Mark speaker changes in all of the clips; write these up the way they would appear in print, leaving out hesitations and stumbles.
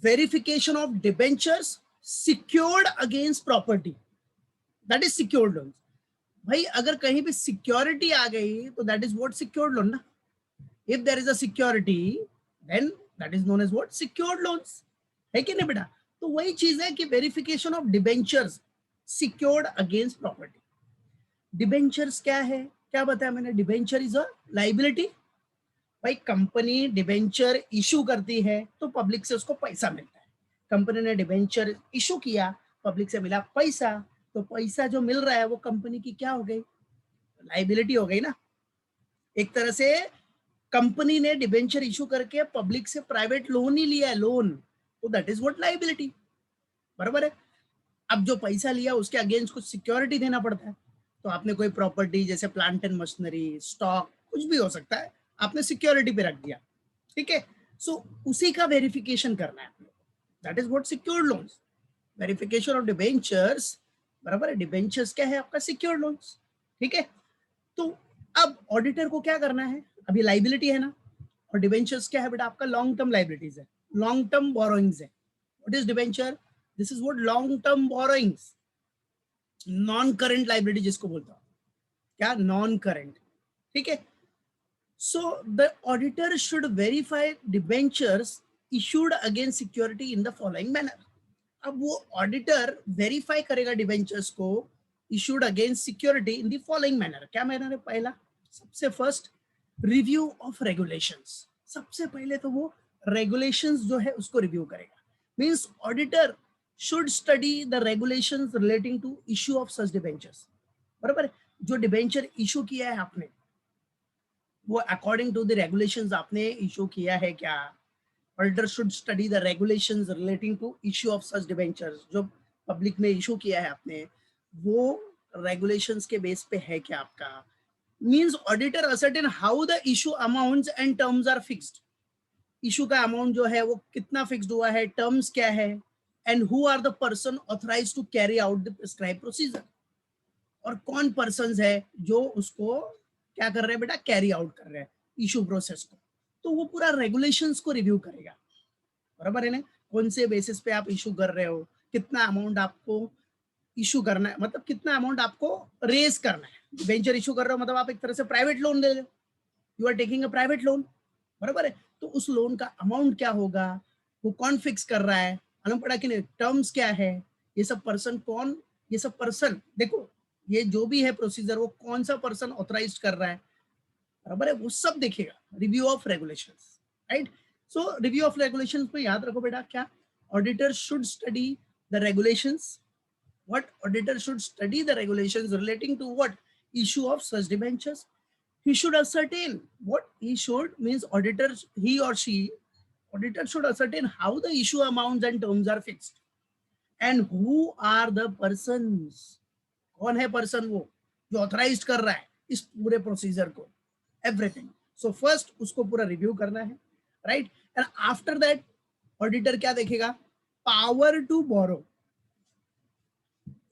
Speaker 1: Verification of debentures secured against property, that is secured loan. भाई अगर कहीं पे सिक्योरिटी आ गई तो that is what secured loan ना। If there is a security then that is known as what secured loans, है कि नहीं बेटा। तो वही चीज है कि verification of debentures secured against property. Debentures क्या है, क्या बताया मैंने, डिबेंचर इज अ लाइबिलिटी। भाई कंपनी डिबेंचर इशू करती है तो पब्लिक से उसको पैसा मिलता है। कंपनी ने डिबेंचर इशू किया, पब्लिक से मिला पैसा, तो पैसा जो मिल रहा है वो कंपनी की क्या हो गई, लाइबिलिटी हो गई ना। एक तरह से कंपनी ने डिबेंचर इशू करके पब्लिक से प्राइवेट लोन ही लिया है, लोन, तो दैट इज व्हाट लाइबिलिटी, बराबर है। अब जो पैसा लिया उसके अगेंस्ट कुछ सिक्योरिटी देना पड़ता है। तो आपने कोई प्रॉपर्टी जैसे प्लांट एंड मशीनरी, स्टॉक, कुछ भी हो सकता है, आपने सिक्योरिटी पे रख दिया, ठीक है। सो उसी का वेरिफिकेशन करना है, that is what secured loans. Verification of debentures, बराबर है, डिबेंचर्स क्या है आपका, सिक्योर्ड लोन्स, ठीक है। तो अब ऑडिटर को क्या करना है, अभी लाइबिलिटी है ना, और डिबेंचर्स क्या है बेटा आपका, लॉन्ग टर्म लाइबिलिटीज है, लॉन्ग टर्म बोरोइंग्स है। What is debenture, this is what long term borrowings, non current liability जिसको बोलता हूं, क्या, नॉन करंट, ठीक है। So the auditor should verify debentures issued against security in the following manner. अब वो ऑडिटर वेरीफाई करेगा डिबेंचर्स को issued against security in the following manner. क्या मैनर है, पहला, सबसे फर्स्ट, रिव्यू ऑफ रेगुलेशंस। सबसे पहले तो वो रेगुलेशंस जो है उसको रिव्यू करेगा। Means auditor should study the regulations relating to issue of such debentures, बराबर है। जो डिबेंचर इशू किया है आपने, वो अकॉर्डिंग टू द रेगुलेशंस आपने इशू किया है क्या। Auditor should study the regulations relating to issue of such debentures, जो पब्लिक में इशू किया है आपने, वो रेगुलेशंस के बेस पे है क्या आपका। Means auditor ascertain how the issue amounts and terms are fixed. Issue का अमाउंट जो है वो कितना फिक्स्ड हुआ है, टर्म्स क्या है, and who are the person authorised to carry out the prescribe procedure, और कौन पर्सन है जो उसको क्या कर रहे हैं बेटा, कैरी आउट कर रहे हैं इशू प्रोसेस को। तो वो पूरा रेगुलेशंस को रिव्यू करेगा, बराबर है ना। कौन से बेसिस पे आप इशू कर रहे हो, कितना अमाउंट आपको इशू करना है, मतलब कितना अमाउंट आपको रेज करना है। वेंचर इशू कर रहे हो मतलब आप एक तरह से प्राइवेट लोन ले रहे हो, you are taking a private loan, बराबर है। तो उस लोन का अमाउंट क्या होगा, वो कौन फिक्स कर रहा है, मालूम पड़ा कि नहीं, टर्म्स क्या है, ये सब पर्सन कौन, ये सब पर्सन देखो, ये जो भी है प्रोसीजर वो कौन सा पर्सन ऑथराइज कर रहा है, बराबर है, वो सब देखेगा। Review of regulations, right. So review of regulations में याद रखो बेटा क्या, auditor should study the regulations, what auditor should study the regulations relating to what issue of such debentures. He should ascertain, what he should means auditor, he or she, auditor should ascertain how the issue amounts and terms are fixed and who are the persons, कौन है person वो जो authorise कर रहा है इस पूरे procedure को, एवरीथिंग। सो फर्स्ट उसको पूरा रिव्यू करना है, right. And after that auditor क्या देखेगा, पावर टू बोरो।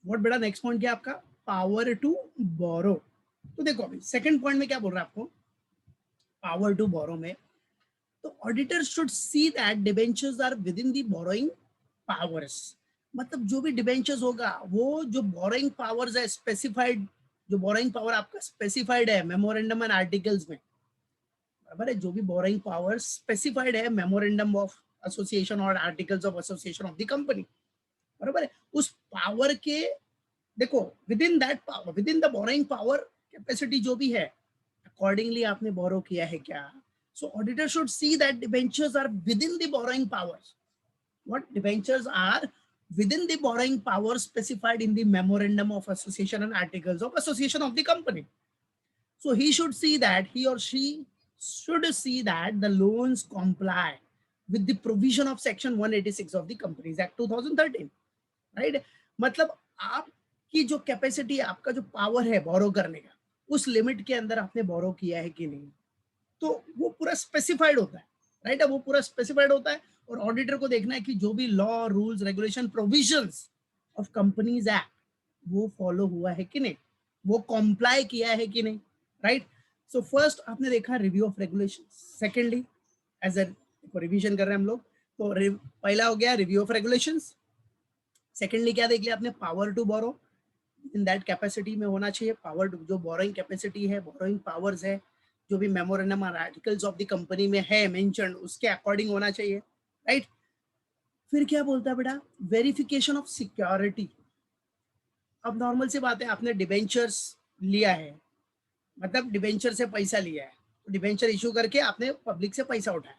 Speaker 1: व्हाट बेटा नेक्स्ट पॉइंट क्या आपका, पावर टू बोरो। तो देखो अभी सेकंड पॉइंट में क्या बोल रहा है आपको, पावर टू बोरो में, तो auditor should see that debentures are within the borrowing powers. मतलब जो भी डिबेंचर्स होगा वो जो बोरोइंग पावर्स है स्पेसिफाइड, जो बोरोइंग पावर आपका स्पेसिफाइड है मेमोरेंडम एंड आर्टिकल्स में, बराबर है, जो भी बोरोइंग पावर स्पेसिफाइड है मेमोरेंडम ऑफ एसोसिएशन और articles of association of the company, बराबर है, उस पावर के, देखो within that power, within the borrowing power capacity जो भी है, अकॉर्डिंगली आपने बोरो किया है क्या। So auditor should see that debentures are within the borrowing powers, what debentures are within the borrowing power specified in the memorandum of association and articles of association of the company. So he should see that, he or she should see that the loans comply with the provision of section 186 of the Companies Act 2013, right। मतलब आपकी जो capacity, आपका जो power है बोरो करने का, उस limit के अंदर आपने बोरो किया है कि नहीं, तो वो पूरा स्पेसिफाइड होता है, राइट। वो पूरा स्पेसिफाइड होता है और ऑडिटर को देखना है कि जो भी law rules regulation provisions of companies act वो फॉलो हुआ है कि नहीं, वो कॉम्प्लाई किया है कि नहीं, राइट। सो फर्स्ट आपने देखा review of regulation, secondly as a revision कर रहे हैं हम लोग, तो पहला हो गया रिव्यू ऑफ रेगुलेशंस। सेकेंडली क्या देख लिया आपने, power to borrow, in that capacity में होना चाहिए पावर, जो बोरोइंग कैपेसिटी है, बोरोइंग पावर्स है, जो भी मेमोरेंडम और आर्टिकल्स ऑफ द कंपनी में है मेंशन, उसके अकॉर्डिंग होना चाहिए, राइट। फिर क्या बोलता है बेटा, वेरिफिकेशन ऑफ सिक्योरिटी। अब नॉर्मल सी बात है, आपने डिबेंचर्स लिया है, मतलब डिबेंचर से पैसा लिया है, तो डिबेंचर इशू करके आपने पब्लिक से पैसा उठाया,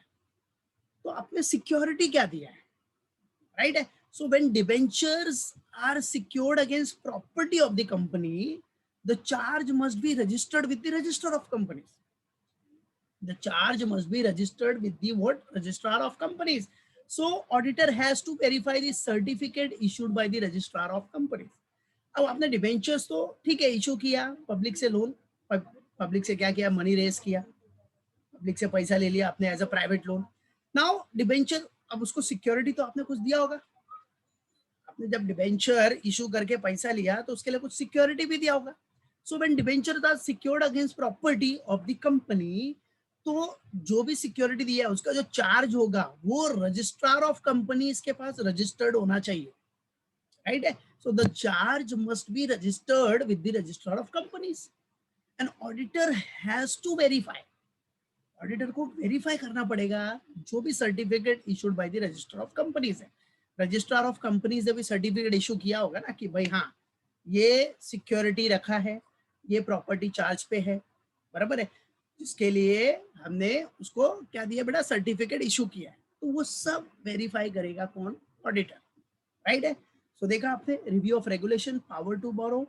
Speaker 1: तो आपने सिक्योरिटी क्या दिया है, राइट है। So when debentures are secured against property of the company, the charge must be registered with the Register of Companies. The charge must be registered with the what? Registrar of Companies. So auditor has to verify the certificate issued by the Registrar of Companies. अब आपने debentures तो ठीक है issue किया, public से loan, public से क्या किया, मनी रेज किया, पब्लिक से पैसा ले लिया आपने as a private loan. Now debenture, अब उसको सिक्योरिटी तो आपने कुछ दिया होगा, आपने जब डिबेंचर इशू करके पैसा लिया तो उसके लिए कुछ सिक्योरिटी भी दिया होगा। So when debenture are secured against property of the company, तो जो भी सिक्योरिटी दिया है उसका जो चार्ज होगा वो रजिस्ट्रार ऑफ कंपनीज के पास रजिस्टर्ड होना चाहिए, राइट है। So the charge must be registered with the registrar of companies and auditor has to verify, auditor को वेरीफाई करना पड़ेगा जो भी certificate issued by the register of companies है। रजिस्ट्रार ऑफ कंपनीज ने भी सर्टिफिकेट इशू किया होगा ना कि भाई हाँ ये सिक्योरिटी रखा है, ये प्रॉपर्टी चार्ज पे है, बराबर है, जिसके लिए हमने उसको क्या दिया बेटा, सर्टिफिकेट इशू किया है, तो वो सब वेरीफाई करेगा कौन, ऑडिटर, राइट है। सो देखा आपने, review of regulation, power to borrow,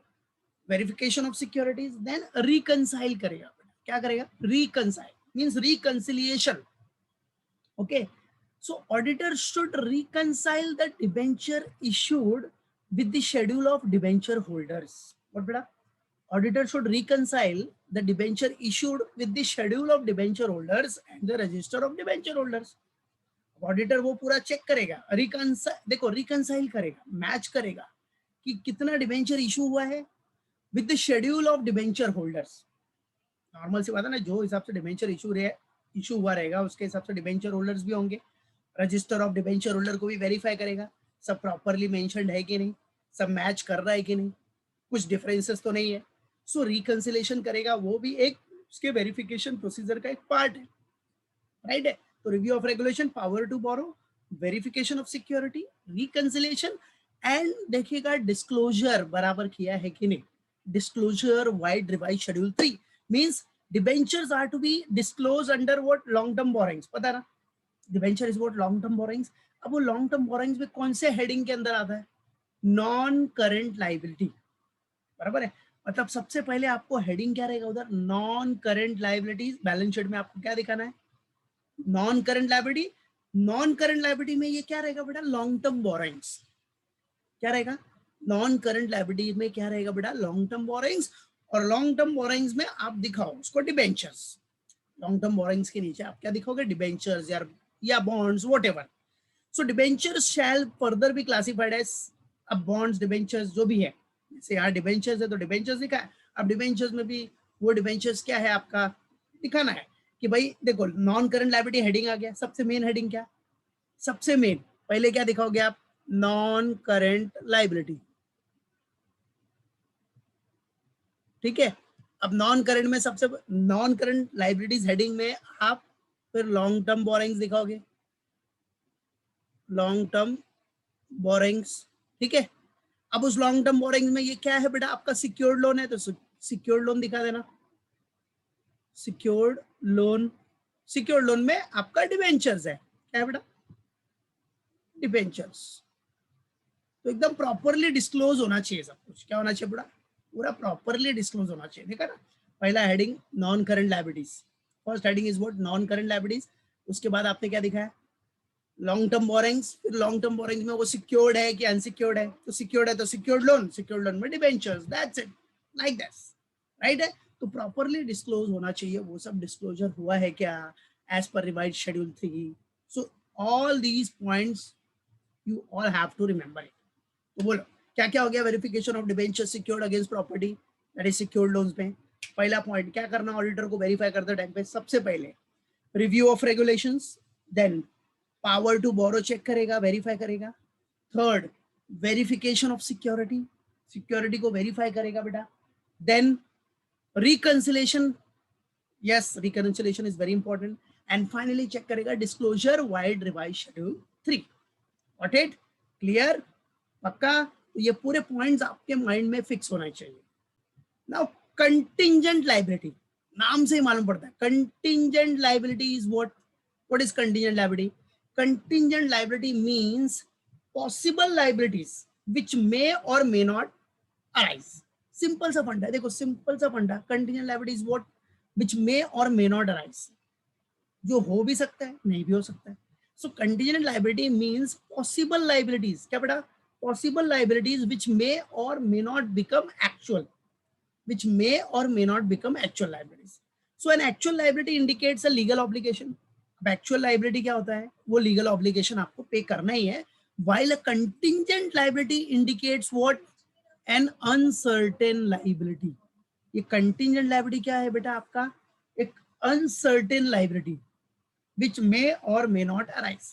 Speaker 1: verification of securities, then reconcile करेगा, क्या करेगा, reconcile means reconciliation. Okay, so auditor should reconcile the debenture issued with the schedule of debenture holders. What beta, auditor should reconcile the debenture issued with the schedule of debenture holders and the register of debenture holders. Auditor वो पूरा check करेगा, देखो reconcile करेगा, match करेगा कि कितना debenture issue हुआ है with the schedule of debenture holders. Normal सी बात है ना, जो हिसाब से डिबेंचर इशू हुआ रहेगा उसके हिसाब से डिबेंचर होल्डर्स भी होंगे, रजिस्टर ऑफ डिबेंचर होल्डर को भी वेरीफाई करेगा सब प्रॉपरली मेंशन्ड है कि नहीं, सब मैच कर रहा है कि नहीं, कुछ डिफरेंसेस तो नहीं है। सो रिकंसिलेशन करेगा, वो भी एक उसके वेरिफिकेशन प्रोसीजर का एक पार्ट है, राइट है। तो review of regulation, power to borrow, verification of security, reconciliation and देखिएगा डिस्क्लोजर बराबर किया है कि नहीं। Disclosure vide revise schedule 3 means debentures are to be disclosed under what, long term borrowings, पता ना, debenture is what, long term borrowings। अब वो long term borrowings में कौन से हेडिंग के अंदर आता है, नॉन करंट लाइबिलिटी, बराबर है। मतलब सबसे पहले आपको हेडिंग क्या रहेगा उधर, non current liabilities. Balance sheet में आपको क्या दिखाना है, non current liability. Non current liability में ये क्या रहेगा बेटा, लॉन्ग टर्म बोरोइंग्स, क्या रहेगा, नॉन करंट लाइबिलिटी में क्या रहेगा बेटा, लॉन्ग टर्म बोरोइंग्स। और लॉन्ग टर्म बोरोइंग्स में आप दिखाओ उसको डिबेंचर्स, लॉन्ग टर्म बोरोइंग्स के नीचे आप क्या दिखाओगे, डिबेंचर्स या bonds, whatever. So debentures shall further be classified as, अब बॉन्ड्स डिबेंचर्स जो भी है, जैसे यहाँ डिबेंचर्स है तो डिबेंचर्स दिखा है, अब डिबेंचर्स में भी वो डिबेंचर्स क्या है आपका दिखाना है कि भाई देखो नॉन करंट लायबिलिटी हेडिंग आ गया, सबसे मेन हेडिंग क्या, सबसे मेन पहले क्या दिखाओगे आप, नॉन करंट लायबिलिटी, ठीक है। अब नॉन करंट में सबसे, नॉन करंट लाइबिलिटीज हेडिंग में आप फिर लॉन्ग टर्म बोरिंग्स दिखाओगे, लॉन्ग टर्म बोरिंग्स, ठीक है। अब उस लॉन्ग टर्म बोरिंग्स में ये क्या है बेटा, आपका सिक्योर्ड लोन है तो सिक्योर्ड लोन दिखा देना, सिक्योर्ड लोन। सिक्योर्ड लोन में आपका डिबेंचर्स है, क्या है बेटा, डिबेंचर्स। तो एकदम प्रॉपरली डिस्क्लोज होना चाहिए सब कुछ, क्या होना चाहिए बेटा, पूरा प्रॉपरली डिस्क्लोज होना चाहिए, देखा ना। पहला heading non current liabilities, first heading is what, non current liabilities. उसके बाद आपने क्या दिखाया, लॉन्ग टर्म बोरिंग्स। फिर लॉन्ग टर्म बोरिंग्स में वो सिक्योर्ड है कि अनसिक्योर्ड है, तो सिक्योर्ड है तो सिक्योर्ड लोन, सिक्योर्ड लोन में debentures, that's it, like this, right है। तो प्रॉपरली डिस्क्लोज होना चाहिए, वो सब डिस्क्लोजर हुआ है क्या as per revised schedule 3। So all these points you all have to remember it. तो बोलो क्या क्या हो गया, verification of debenture secured against property, that is secured loans में। पहला पॉइंट क्या करना ऑडिटर को वेरीफाई करते टाइम पे, सबसे पहले review of regulations, then power to borrow check करेगा, वेरीफाई करेगा। Third, verification of security, security को वेरीफाई करेगा बेटा। Then reconciliation, yes reconciliation is very important. And finally check करेगा disclosure vide revise schedule 3। Got it? Clear? पक्का? तो ये पूरे पॉइंट्स आपके माइंड में फिक्स होना चाहिए। नाउ कंटिंजेंट लायबिलिटी, नाम से ही मालूम पड़ता है contingent liability is what is contingent liability? Contingent liability means possible liabilities which may or may not arise. Simple सा फंडा है, देखो सिंपल सा फंडा, contingent liability is what which may or may not arise, जो हो भी सकता है नहीं भी हो सकता है। So contingent liability means possible liabilities, क्या बेटा? Possible liabilities which may or may not become actual, which may or may not become actual liabilities. So an actual liability indicates a legal obligation. अब actual liability क्या होता है? वो legal obligation आपको pay करना ही है, while a contingent liability indicates what? An uncertain liability. ये contingent liability क्या है बेटा आपका? एक uncertain liability which may or may not arise.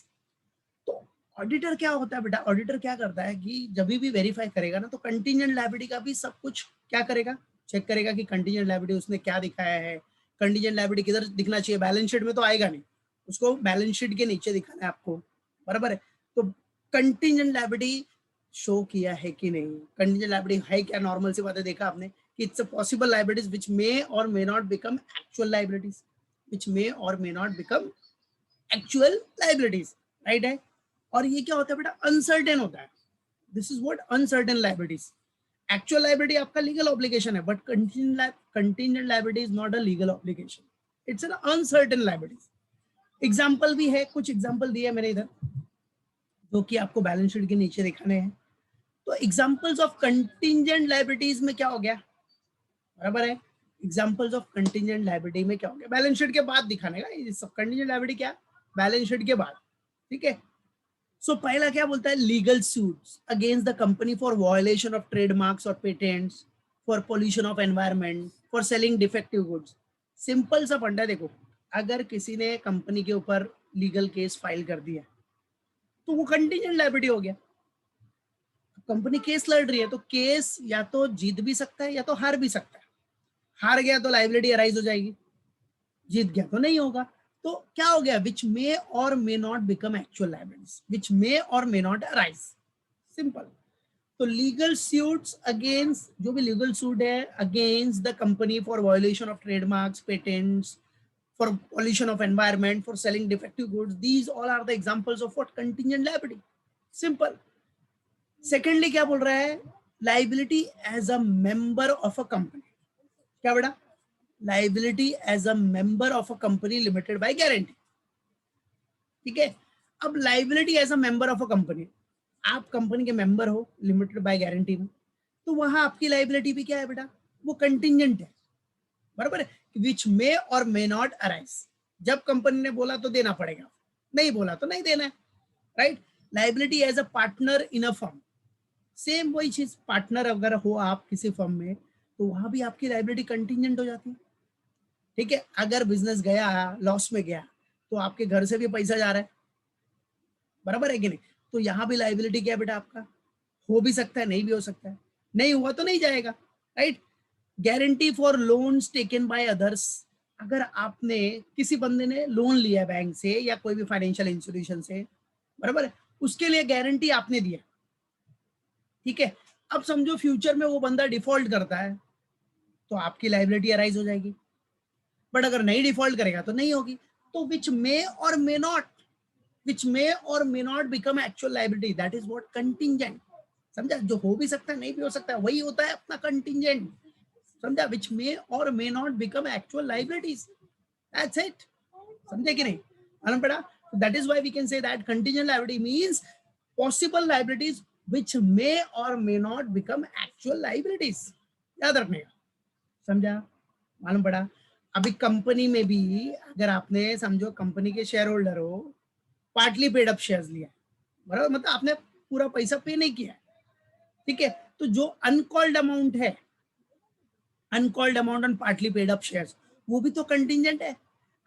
Speaker 1: तो ऑडिटर क्या होता है बेटा? ऑडिटर क्या करता है कि जब भी वेरीफाई करेगा ना, तो कंटिंजेंट लायबिलिटी का भी सब कुछ क्या करेगा? चेक करेगा कि कंटिंजेंट लायबिलिटी उसने क्या दिखाया है। कंटिंजेंट लायबिलिटी किधर दिखना चाहिए? बैलेंस शीट में तो आएगा नहीं, उसको बैलेंस शीट के नीचे दिखाना है आपको, बराबर है? तो कंटिंजेंट लायबिलिटी शो किया है कि नहीं, कंटिंजेंट लायबिलिटी है क्या? नॉर्मल सी बात है, देखा आपने कि it's a possible liabilities which may or may not become actual liabilities, which may or may not become actual liabilities, right है? और ये क्या होता है बेटा? अनसर्टेन होता है। This is what uncertain liabilities. Actual liability आपका लीगल ऑब्लिगेशन है, but contingent liability is not a legal obligation, it's an uncertain liability. Example भी है, कुछ एग्जांपल दिए मैंने इधर जो कि आपको बैलेंस शीट के नीचे दिखाने हैं। तो एग्जांपल्स ऑफ कंटिंजेंट लायबिलिटीज में क्या हो गया? बराबर है? एग्जांपल्स ऑफ कंटिंजेंट लायबिलिटी में क्या हो गया? बैलेंस शीट के बाद दिखाने का, ये सब कंटिंजेंट लायबिलिटी क्या? बैलेंस शीट के बाद, ठीक है? सो पहला क्या बोलता है? Legal suits against the company for violation of trademarks और patents, for pollution of environment, for selling defective goods. Simple सा फंडा, देखो अगर किसी ने कंपनी के ऊपर लीगल केस फाइल कर दिया तो वो कंटिंजेंट लायबिलिटी हो गया। कंपनी केस लड़ रही है तो केस या तो जीत भी सकता है या तो हार भी सकता है। हार गया तो लायबिलिटी अराइज हो जाएगी, जीत गया तो नहीं होगा। तो क्या हो गया? Which may or may not become actual liabilities, which may or may not arise, simple. तो लीगल सूट्स अगेंस्ट, जो भी लीगल सूट है against the company for violation of trademarks, patents, for pollution of environment, for selling defective goods, these all are the examples of what? Contingent liability, simple. Secondly क्या बोल रहा है? Liability as a member of a company, क्या बेटा? Liability as a member of a company limited by guarantee, ठीक है? अब liability as a member of a company, आप कंपनी के मेंबर हो लिमिटेड बाय गारंटी में, तो वहां आपकी लायबिलिटी भी क्या है बेटा? वो कंटिंजेंट है, बराबर है? विच may or may not arise. जब कंपनी ने बोला तो देना पड़ेगा, नहीं बोला तो नहीं देना है, right? Liability as a partner in a firm, same वही चीज, पार्टनर अगर हो आप किसी फर्म में तो वहां भी आपकी लायबिलिटी कंटिंजेंट हो जाती है, ठीक है? अगर बिजनेस गया, लॉस में गया, तो आपके घर से भी पैसा जा रहा है, बराबर है कि नहीं? तो यहाँ भी लायबिलिटी क्या है बेटा आपका? हो भी सकता है नहीं भी हो सकता है, नहीं हुआ तो नहीं जाएगा, right? Guarantee for loans taken by others, अगर आपने किसी बंदे ने लोन लिया बैंक से या कोई भी फाइनेंशियल इंस्टीट्यूशन से, बराबर है, उसके लिए गारंटी आपने दिया, ठीक है? अब समझो फ्यूचर में वो बंदा डिफॉल्ट करता है तो आपकी लायबिलिटी अराइज हो जाएगी, बट अगर नहीं डिफॉल्ट करेगा तो नहीं होगी। तो विच may or may not, which may or may not become actual liability, that is what contingent, समझा? जो हो भी सकता है नहीं भी हो सकता है, वही होता है अपना contingent, समझा? which may or may not become actual liabilities, that's it, समझे कि नहीं? मालूम पड़ा? that is why we can say that contingent liability means possible liabilities which may or may not become actual liabilities, याद रखने का, समझा? मालूम पड़ा? अभी कंपनी में भी अगर आपने समझो कंपनी के शेयर होल्डर हो, पार्टली पेड अप शेयर्स लिया, बराबर, मतलब आपने पूरा पैसा पे नहीं किया, ठीक है? तो जो अनकॉल्ड अमाउंट है, uncalled amount on partly paid up shares, वो भी तो कंटिंजेंट है।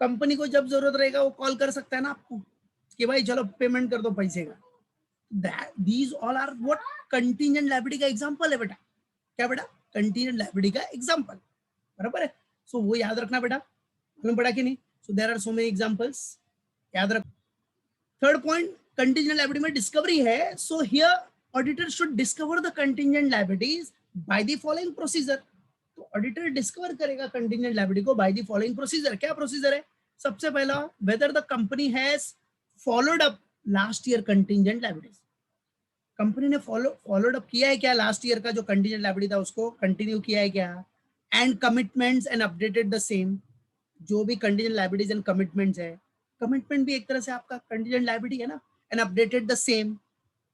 Speaker 1: कंपनी को जब जरूरत रहेगा वो कॉल कर सकता है ना आपको, कि भाई चलो पेमेंट कर दो पैसे का, these all are what contingent liability का एग्जांपल है बेटा। क्या बेटा? कंटीजेंट लायबिलिटी का एग्जांपल, बराबर है। सो वो याद रखना बेटा, मालूम पड़ा कि नहीं? So there are so many examples, याद रख। थर्ड पॉइंट, कंटीजेंट लायबिलिटी में डिस्कवरी है। So here auditor should discover the contingent liabilities by the following procedure. तो ऑडिटर डिस्कवर करेगा कंटीजेंट लायबिलिटी को बाय द फॉलोइंग प्रोसीजर। क्या procedure है? सबसे पहला, whether the company has followed up last year contingent liabilities. Company ने followed up किया है क्या? लास्ट ईयर का जो कंटीजेंट लायबिलिटी था उसको कंटिन्यू किया है क्या? And commitments and updated the same. जो भी कंटीजेंट लायबिलिटीज एंड कमिटमेंट्स है, कमिटमेंट भी एक तरह से आपका कंटीजेंट लायबिलिटी है ना। एंड अपडेटेड द सेम,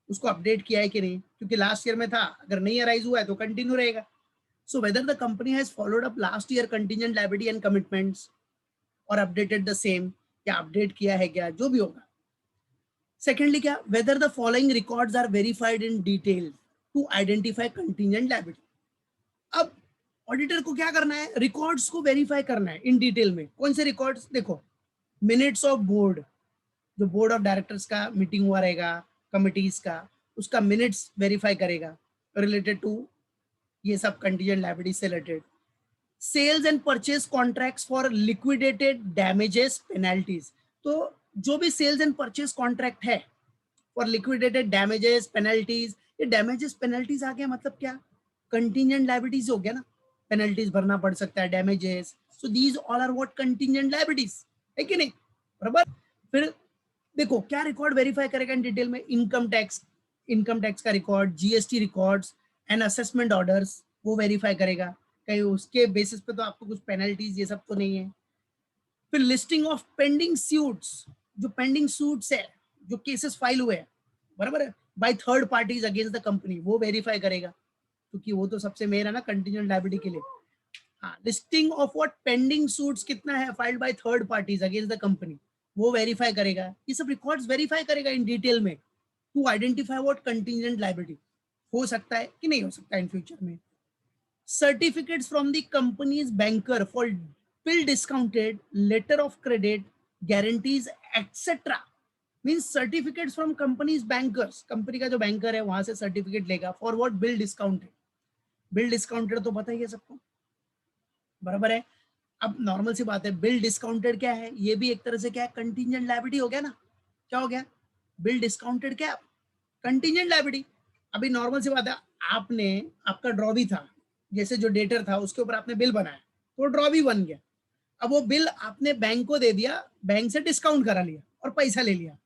Speaker 1: उसको अपडेट किया है कि नहीं, क्योंकि लास्ट ईयर में था, अगर नहीं अराइज हुआ है तो कंटिन्यू रहेगा। So whether the company has followed up last year contingent liability and commitments और अपडेटेड द सेम, या अपडेट किया है क्या, जो भी होगा। सेकेंडली क्या, whether the following records are verified in detail to identify contingent liability. अब ऑडिटर को क्या करना है? रिकॉर्ड्स को वेरीफाई करना है इन डिटेल में। कौन से रिकॉर्ड्स? देखो, मिनट्स ऑफ बोर्ड, जो बोर्ड ऑफ डायरेक्टर्स का मीटिंग हुआ रहेगा कमिटीज का, उसका मिनट्स वेरीफाई करेगा रिलेटेड टू ये सब कंटीजेंट लायबिलिटी से related. Sales and purchase contracts for liquidated damages penalties. तो जो भी सेल्स एंड परचेज कॉन्ट्रैक्ट है फॉर लिक्विडेटेड डैमेजेस पेनल्टीज, ये डैमेजेस पेनल्टीज आ गया मतलब क्या? कंटीजेंट लायबिलिटीज हो गया ना, पेनल्टीज भरना पड़ सकता है, damages. So these all are what contingent liabilities, है कि नहीं? बराबर। फिर देखो क्या रिकॉर्ड वेरीफाई करेगा इन डिटेल में? इनकम टैक्स का record, GST records and assessment orders, वो वेरीफाई करेगा कहीं उसके बेसिस पे तो आपको कुछ पेनल्टीज ये सब तो नहीं है। फिर लिस्टिंग ऑफ पेंडिंग सूट्स, जो पेंडिंग सूट्स है, जो केसेस फाइल हुए हैं, बराबर है, bye third parties against the company, वो वेरीफाई करेगा, क्योंकि वो तो सबसे मेन है ना कंटीजेंट लायबिलिटी के लिए। हाँ, listing of what pending suits कितना है filed by third parties against the company, वो वेरीफाई करेगा। ये सब रिकॉर्ड्स वेरीफाई करेगा इन डिटेल में to identify what contingent liability. हो सकता है कि नहीं हो सकता इन फ्यूचर में। Certificates from the companies banker for bill discounted, letter of credit, guarantees etcetera. Means certificates from companies bankers, company का जो बैंकर है वहां से सर्टिफिकेट लेगा for what? Bill discounted. Bill discounted तो पता ही है सबको, बराबर है। अब नॉर्मल सी बात है, बिल डिस्काउंटेड क्या है? ये भी एक तरह से क्या है? कंटीजेंट लायबिलिटी हो गया ना। क्या हो गया? बिल डिस्काउंटेड क्या? Contingent liability. अभी नॉर्मल सी बात है, आपने, आपका ड्रॉ भी था, जैसे जो डेटर था उसके ऊपर आपने बिल बनाया तो ड्रॉ भी बन गया। अब वो बिल आपने बैंक को दे दिया, बैंक से डिस्काउंट करा लिया और पैसा ले लिया।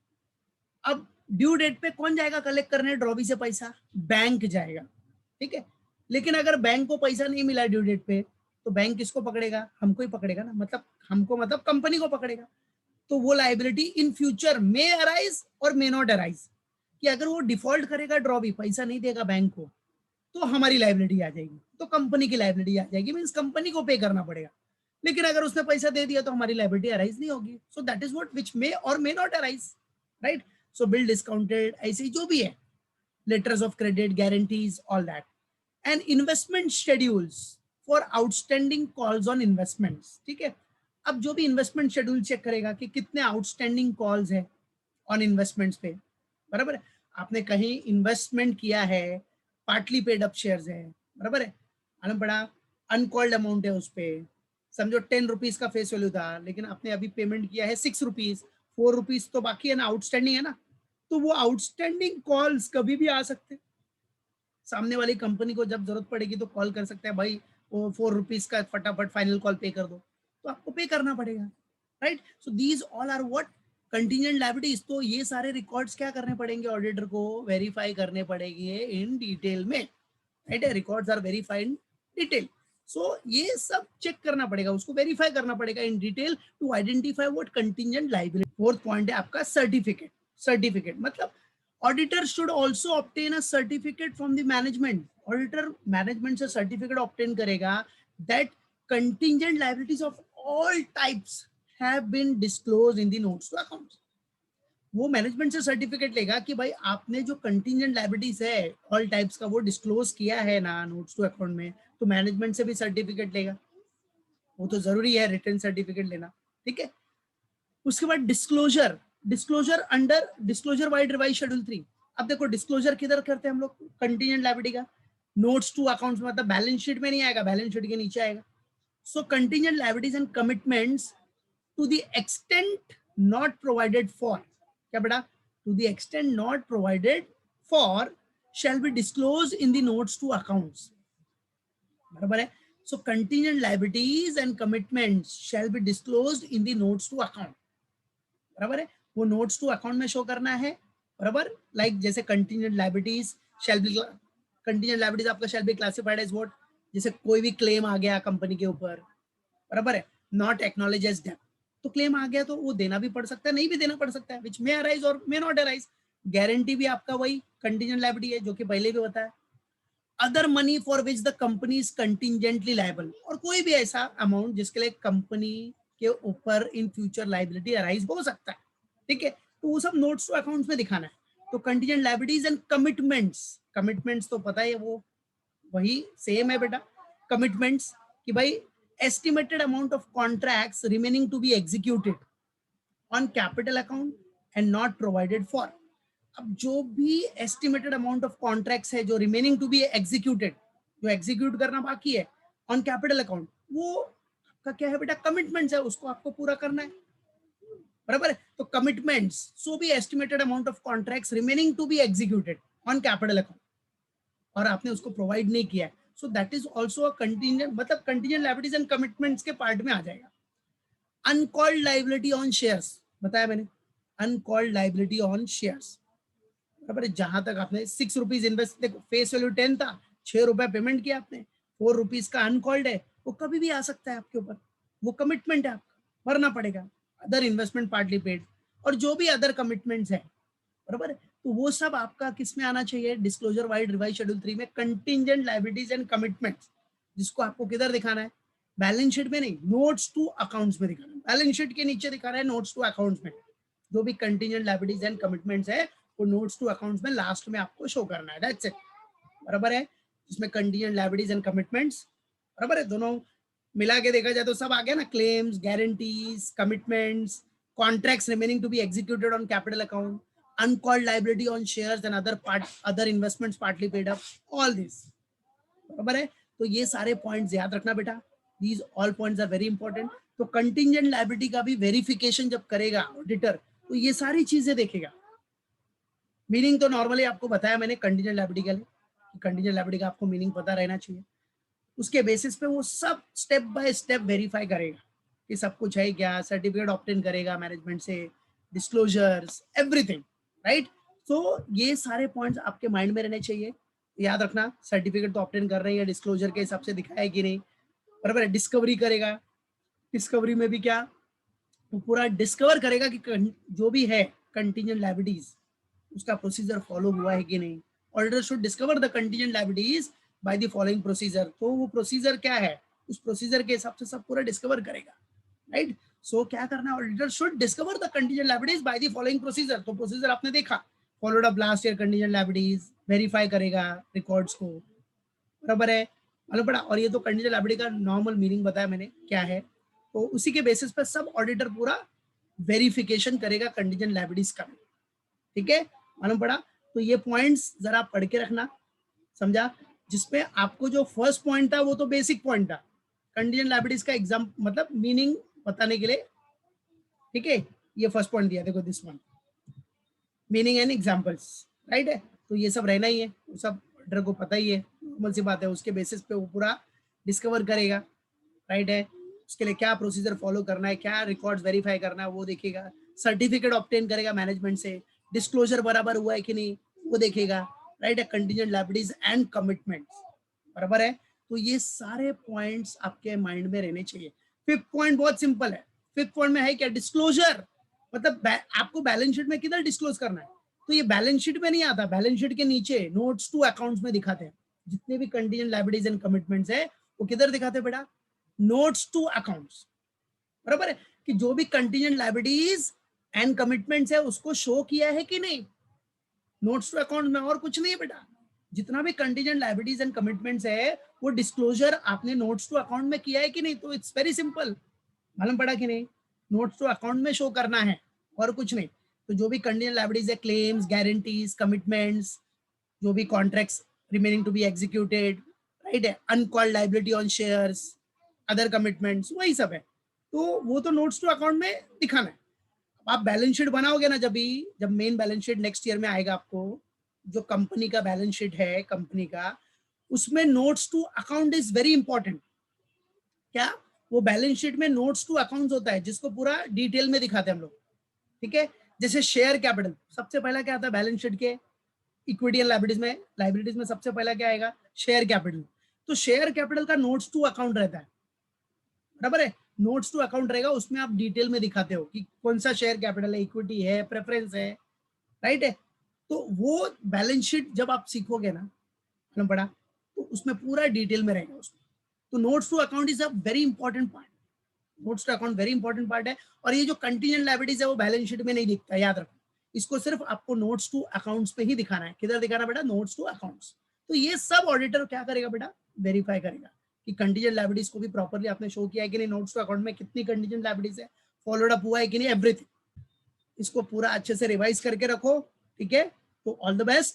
Speaker 1: अब ड्यू डेट पे कौन जाएगा कलेक्ट करने ड्रॉबी से पैसा? बैंक जाएगा, ठीक है। लेकिन अगर बैंक को पैसा नहीं मिला ड्यू डेट पे, तो बैंक किसको पकड़ेगा? हमको ही पकड़ेगा ना, मतलब हमको, मतलब कंपनी को पकड़ेगा। तो वो liability in future may arise और मे नॉट अराइज, कि अगर वो डिफॉल्ट करेगा ड्रॉबी, पैसा नहीं देगा बैंक को, तो हमारी लाइबिलिटी आ जाएगी, तो कंपनी की लाइबिलिटी आ जाएगी, मींस कंपनी को पे करना पड़ेगा। लेकिन अगर उसने पैसा दे दिया तो हमारी लाइबिलिटी अराइज नहीं होगी। So that is what which may or may not arise, right. So bill discounted, ऐसे जो भी है, letters of credit, guarantees, all that. And investment schedules for outstanding calls on investments, ठीक है। अब जो भी इन्वेस्टमेंट शेड्यूल चेक करेगा कि कितने आउटस्टैंडिंग कॉल्स है ऑन इन्वेस्टमेंट्स पे, बराबर है। आपने कहीं इन्वेस्टमेंट किया है, पार्टली पेड अप शेयर्स है, बराबर है, मालूम पड़ा, अनकॉल्ड अमाउंट है उस पर, समझो 10 रुपीज का फेस वैल्यू था, लेकिन आपने अभी पेमेंट किया है 6 रुपीज, 4 रुपीज तो बाकी है ना, आउटस्टैंडिंग है ना। तो वो आउटस्टैंडिंग कॉल्स कभी भी आ सकते, सामने वाली कंपनी को जब जरूरत पड़ेगी तो कॉल कर सकता है, भाई वो 4 रुपीज का फटाफट फाइनल कॉल पे कर दो, तो आपको पे करना पड़ेगा, right. So these all are what contingent liabilities. तो ये सारे रिकॉर्ड्स क्या करने पड़ेंगे? ऑडिटर को वेरीफाई करने पड़ेंगे इन डिटेल में, right. Records are verified in detail. So ये सब चेक करना पड़ेगा, उसको वेरीफाई करना पड़ेगा in detail to identify what contingent liability. Fourth point है आपका सर्टिफिकेट। सर्टिफिकेट मतलब auditor should also obtain a certificate from the management. Auditor management से सर्टिफिकेट ऑब्टेन करेगा that contingent liabilities of all types have been disclosed in the notes to accounts. वो management से certificate लेगा कि भाई आपने जो कंटीजेंट लायबिलिटीज है ऑल टाइप्स का वो डिस्क्लोज किया है ना नोट्स टू अकाउंट में, तो मैनेजमेंट से भी सर्टिफिकेट लेगा, वो तो जरूरी है रिटर्न सर्टिफिकेट लेना, ठीक है। उसके बाद disclosure, disclosure under disclosure vide revise schedule 3। अब देखो डिस्क्लोजर किधर करते हैं हम लोग, कंटीजेंट लायबिलिटी का, नोट्स टू अकाउंट्स, मतलब बैलेंस शीट में नहीं आएगा, बैलेंस शीट के नीचे आएगा। So contingent liabilities and commitments to the extent not provided for, क्या बेटा, to the extent not provided for shall be disclosed in the notes to accounts, बराबर है। so contingent liabilities and commitments shall be disclosed in the notes to account, बराबर है, वो notes to account में show करना है, बराबर। Like जैसे contingent liabilities shall be, contingent liabilities आपका shall be classified as what, जैसे कोई भी क्लेम आ गया कंपनी के ऊपर, बराबर है, नॉट एक्नॉलेज एज डेब्ट, तो क्लेम आ गया तो वो देना भी पड़ सकता है, नहीं भी देना पड़ सकता है, विच मे अराइज और मे नॉट अराइज। गारंटी भी आपका वही कंटीजेंट लायबिलिटी है जो कि पहले भी बताया। Other money for which the company is contingently liable, और कोई भी ऐसा अमाउंट जिसके लिए कंपनी के ऊपर इन फ्यूचर लायबिलिटी अराइज हो सकता है, ठीक है, तो वो सब नोट्स टू अकाउंट्स में दिखाना है। तो contingent liabilities and commitments, commitments तो पता है वो वही सेम है बेटा, कमिटमेंट्स कि भाई estimated amount of contracts remaining to be executed on capital account and not provided for। अब जो भी एस्टिमेटेड अमाउंट ऑफ कॉन्ट्रैक्ट्स है जो रिमेनिंग टू बी एग्जीक्यूटेड, जो एग्जीक्यूट करना बाकी है ऑन कैपिटल अकाउंट, वो आपका क्या है बेटा, कमिटमेंट्स है, उसको आपको पूरा करना है, बराबर है। तो कमिटमेंट्स, सो भी estimated amount of contracts remaining to be executed on capital account और आपने उसको प्रोवाइड नहीं किया है, सो that is also a contingent, मतलब कंटीजेंट लायबिलिटीज एंड कमिटमेंट्स के पार्ट में आ जाएगा। अनकॉल्ड लायबिलिटी ऑन शेयर्स, बताया मैंने, अनकॉल्ड लायबिलिटी ऑन शेयर्स, बराबर, जहां तक आपने 6 रुपीज इन्वेस्ट, देखो फेस वैल्यू 10 था, 6 रुपए पेमेंट किया आपने, 4 रुपीज का अनकॉल्ड है, वो कभी भी आ सकता है आपके ऊपर, वो कमिटमेंट है आपका, भरना पड़ेगा। अदर इन्वेस्टमेंट पार्टली पेड, और जो भी अदर कमिटमेंट्स है, बराबर, तो वो सब आपका किस में आना चाहिए, डिस्क्लोजर वाइड रिवाइज शेड्यूल 3 में, कंटीजेंट लायबिलिटीज एंड कमिटमेंट्स, जिसको आपको किधर दिखाना है, बैलेंस शीट में नहीं, नोट्स टू अकाउंट्स में दिखाना है, बैलेंस शीट के नीचे दिखाना है, नोट्स टू अकाउंट्स में जो भी कंटीजेंट लायबिलिटीज एंड कमिटमेंट्स है वो नोट्स टू अकाउंट्स में लास्ट में आपको शो करना है, दैट्स इट, बराबर है। इसमें कंटीजेंट लायबिलिटीज एंड कमिटमेंट्स, बराबर है, दोनों मिला के देखा जाए तो सब आ गया ना, claims, guarantees, commitments, contracts remaining to be executed on capital account, uncalled liability on shares and other investments partly paid up, all this, बराबर है। तो ये सारे पॉइंट्स याद रखना बेटा, these all points are very important। तो कंटीजेंट लायबिलिटी का भी वेरिफिकेशन जब करेगा ऑडिटर तो ये सारी चीजें देखेगा। मीनिंग तो नॉर्मली आपको बताया मैंने कंटीजेंट लायबिलिटी के लिए, कंटीजेंट लायबिलिटी का आपको मीनिंग पता रहना चाहिए, उसके बेसिस पे वो सब स्टेप बाय स्टेप वेरीफाई करेगा कि सब कुछ है क्या, सर्टिफिकेट ऑब्टेन करेगा मैनेजमेंट से, डिस्क्लोजर्स, एवरीथिंग, राइट। सो ये सारे पॉइंट्स आपके माइंड में रहने चाहिए, याद रखना, सर्टिफिकेट तो ऑब्टेन कर रहे हैं, डिस्क्लोजर के हिसाब से दिखाया है कि नहीं, बराबर है। डिस्कवरी करेगा, डिस्कवरी में भी क्या, वो पूरा डिस्कवर करेगा कि जो भी है कंटीजेंट लायबिलिटीज उसका प्रोसीजर फॉलो हुआ है कि नहीं। Auditor should discover the contingent liabilities by the following procedure, तो वो प्रोसीजर क्या है, उस प्रोसीजर के हिसाब से सब पूरा डिस्कवर करेगा, राइट। सो क्या करना है, auditor should discover the contingent liabilities by the following procedure, तो प्रोसीजर आपने देखा, followed up last year contingent liabilities, verify करेगा रिकॉर्ड्स को, बराबर है, मालूम पड़ा। और ये तो कंटीजेंट लायबिलिटी का नॉर्मल मीनिंग बताया मैंने क्या है, तो उसी के बेसिस पर सब ऑडिटर पूरा वेरिफिकेशन करेगा कंटीजेंट लायबिलिटीज का, ठीक है, मालूम पड़ा। तो ये पॉइंट्स जरा पढ़ के रखना, समझा, जिसमें आपको जो फर्स्ट पॉइंट था वो तो बेसिक पॉइंट था, कंटीजेंट लायबिलिटीज का एग्जाम मतलब मीनिंग बताने के लिए, ठीक है, ये फर्स्ट पॉइंट दिया, देखो this one, meaning and examples, right है। तो ये सब रहना ही है, वो सब ऑडिटर को पता ही है, नॉर्मल सी बात है, उसके बेसिस पे वो पूरा डिस्कवर करेगा, राइट है। उसके लिए क्या प्रोसीजर फॉलो करना है, क्या रिकॉर्ड्स वेरीफाई करना है वो देखेगा, सर्टिफिकेट ऑब्टेन करेगा मैनेजमेंट से, डिस्क्लोजर बराबर हुआ है कि नहीं वो देखेगा, राइट है, कंटीजेंट लायबिलिटीज एंड कमिटमेंट्स, बराबर है। तो ये सारे पॉइंट्स आपके माइंड में रहने चाहिए। फिफ्थ पॉइंट बहुत सिंपल है, फिफ्थ पॉइंट में है क्या, डिस्क्लोजर, मतलब आपको बैलेंस शीट में किधर डिस्क्लोज करना है, तो ये बैलेंस शीट में नहीं आता, बैलेंस शीट के नीचे नोट्स टू अकाउंट्स में दिखाते हैं, जितने भी कंटीजेंट लायबिलिटीज एंड कमिटमेंट्स है वो किधर दिखाते हैं बेटा, नोट्स टू अकाउंट्स, बराबर है, कि जो भी कंटीजेंट लायबिलिटीज एंड कमिटमेंट्स है उसको शो किया है कि नहीं नोट्स टू अकाउंट में, और कुछ नहीं है बेटा, जितना भी कंटीजेंट लायबिलिटीज एंड कमिटमेंट्स है वो डिस्क्लोजर आपने नोट्स टू अकाउंट में किया है कि नहीं, तो इट्स वेरी सिंपल, मालूम पड़ा कि नहीं, नोट्स टू अकाउंट में शो करना है और कुछ नहीं। तो जो भी कंटिजेंट लायबिलिटीज है, क्लेम्स, गारंटीज, कमिटमेंट्स, जो भी contracts remaining to be executed, right है, uncalled liability on shares, other commitments, वही सब है। तो वो तो नोट्स टू अकाउंट में दिखाना है। आप बैलेंस शीट बनाओगे ना, जब main balance sheet next year में आएगा, आपको जो कंपनी का बैलेंस शीट है कंपनी का, उसमें notes to account is very important. क्या वो बैलेंस शीट में नोट्स टू अकाउंट्स होता है, जिसको पूरा डिटेल में दिखाते हैं हम लोग, ठीक है। जैसे शेयर कैपिटल, सबसे पहला क्या आता है बैलेंस शीट के इक्विटी एंड लाइबिलिटीज में सबसे पहला क्या आएगा, शेयर कैपिटल। तो शेयर कैपिटल का नोट्स टू अकाउंट रहता है, बराबर है। नोट्स टू अकाउंट रहेगा, उसमें आप डिटेल में दिखाते हो कि कौन सा शेयर कैपिटल है, इक्विटी है, प्रेफरेंस है, राइट है। तो वो बैलेंस शीट जब आप सीखोगे ना पढ़ा, तो उसमें पूरा डिटेल में रहेगा उसमें। तो notes to account is a very important part. Notes to account very important part है। और ये जो कंटीजेंट लायबिलिटीज है वो बैलेंस शीट में नहीं दिखता, याद रखो। इसको सिर्फ आपको नोट्स टू अकाउंट्स पे ही दिखाना है। किधर दिखाना बेटा, नोट्स टू अकाउंट्स। तो ये सब ऑडिटर क्या करेगा बेटा, वेरीफाई करेगा कि कंटीजेंट लायबिलिटीज को भी प्रॉपर्ली आपने शो किया है कि नहीं, नोट्स टू अकाउंट में कितनी कंटीजेंट लायबिलिटीज है, फॉलोड अप हुआ है कि नहीं, एवरीथिंग। इसको पूरा अच्छे से रिवाइज करके रखो, ठीक है। तो ऑल द बेस्ट।